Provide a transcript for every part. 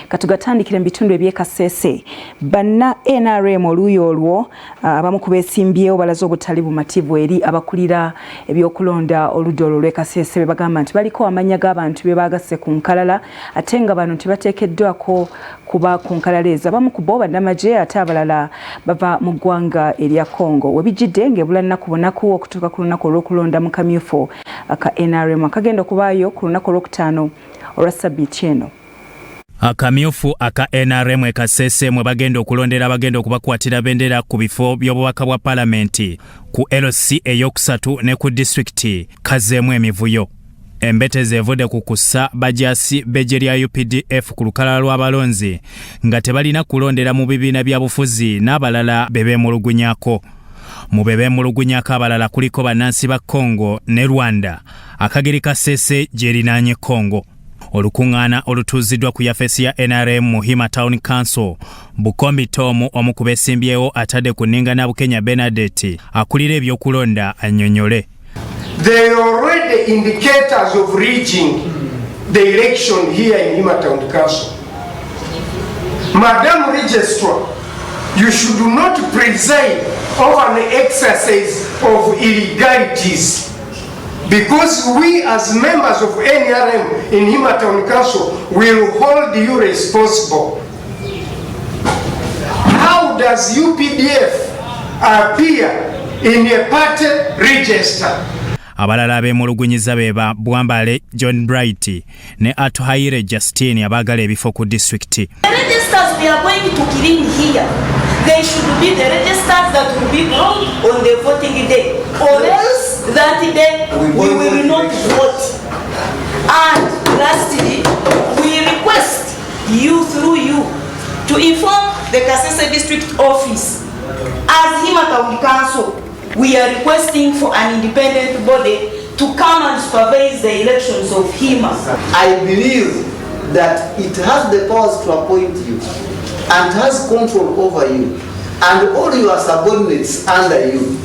Katugatandikira mu bitundu eby'ekasese banna NRM oluuyi olwo abamu ku beesimbyewo balaze obutali bumativu eri abakulira ebyokulonda oludda olwo lw'ekasese be bagamba nti baliko amanya g'abantu be baagasse ku nkalala ate nga bano tebateekeddwako kuba ku nkalala ezo. Abamu ku bo bannamagye ate abalala bava mu ggwanga erya Congo. We bijjidde ng'ebula nnaku bunaku okutuuka ku lunaku olw'okulonda mu kamyufu aka NRM akagenda okubaayo ku lunaku olwokutaano olwa Ssabbiiti eno. Akamyufu aka NRM ekasese mwe bagenda okulondera bagenda okubakwatira bendera ku bifo by'obubaka bwa palamenti ku LC eyokusatu ne ku districti kazeemu emivuyo. Embeteze evudde ku kussa bajasi b'eggye lya UPDF ku lukalala lw'abalonzi nga tebalina kulondera mu bibiina bya bufuzi n'abalala bebeemulugunyako. Mu bebeemulugunyako abalala kuliko bannansi ba Congo ne Rwanda akageri kasese gyerinaanye Congo. Olukuŋŋaana olutuuziddwa ku yafesi ya NRM Muhima Town Council Bukombi Tomu omu ku beesimbyewo atadde ku nninga Bukenya Bernadette akulira ebyokulonda annyonnyole. There are already indicators of reaching the election here in Muhima Town Council. Madam Registrar, you should not preside over an exercise of illegalities. Because we as members of NRM in Muhima Town Council will hold you responsible. How does UPDF appear in a party register? Abalala abeemulugunyiza beba Bwambale John Bright ne Atuhaire Justine abagala ebifo ku district. The registers we are going to clean here, they should be the registers that will be drawn on the voting day, or else that day we will not vote. And lastly, we request you through you to inform the Kasese District Office. As Muhima Town Council, we are requesting for an independent body to come and supervise the elections of Muhima. I believe that it has the powers to appoint you and has control over you and all your subordinates under you.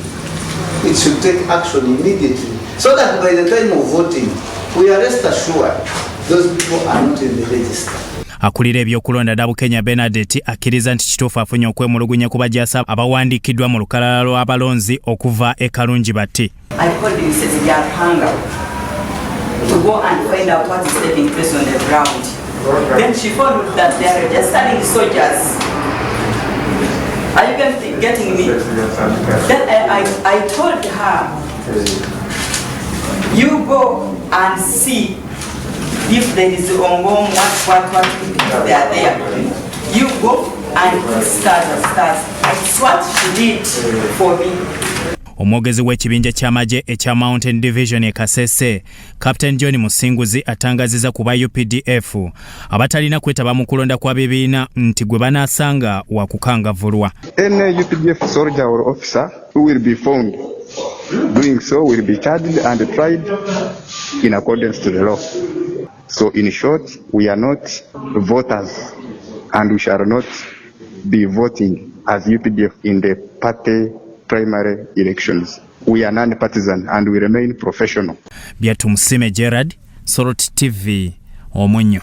It should take action immediately so that by the time of voting we are rest assured those people are not in the register. Akulira ebyokulonda Bukenya Bernadette akkiriza nti kituufu afunye okwemulugunya ku bajasa abawandiikiddwa mu lukalala lw'abalonzi okuva e Kalungi Bati. I called Mrs. Yarhanga to go and find out what is taking place on the ground. Then she found that they are registering soldiers. Are you getting me? Then I told her, you go and see if there is what they are there. You go and start. That's what she did for me. Omwogezi w'ekibinja ky'amagye ekya Mountain Division e Kasese, Captain John Musinguzi atangaziza ku ba UPDF abatalina kwetaba mu kulonda kwa bibiina nti gwe banaasanga wa kukangavvulwa. Any UPDF soldier or officer who will be found doing so will be charged and tried in accordance to the law. So in short, we are not voters and we shall not be voting as UPDF in the party primary elections. We are non-partisan and we remain professional. Byatumusime Gerard, Sorot TV, Omunyo.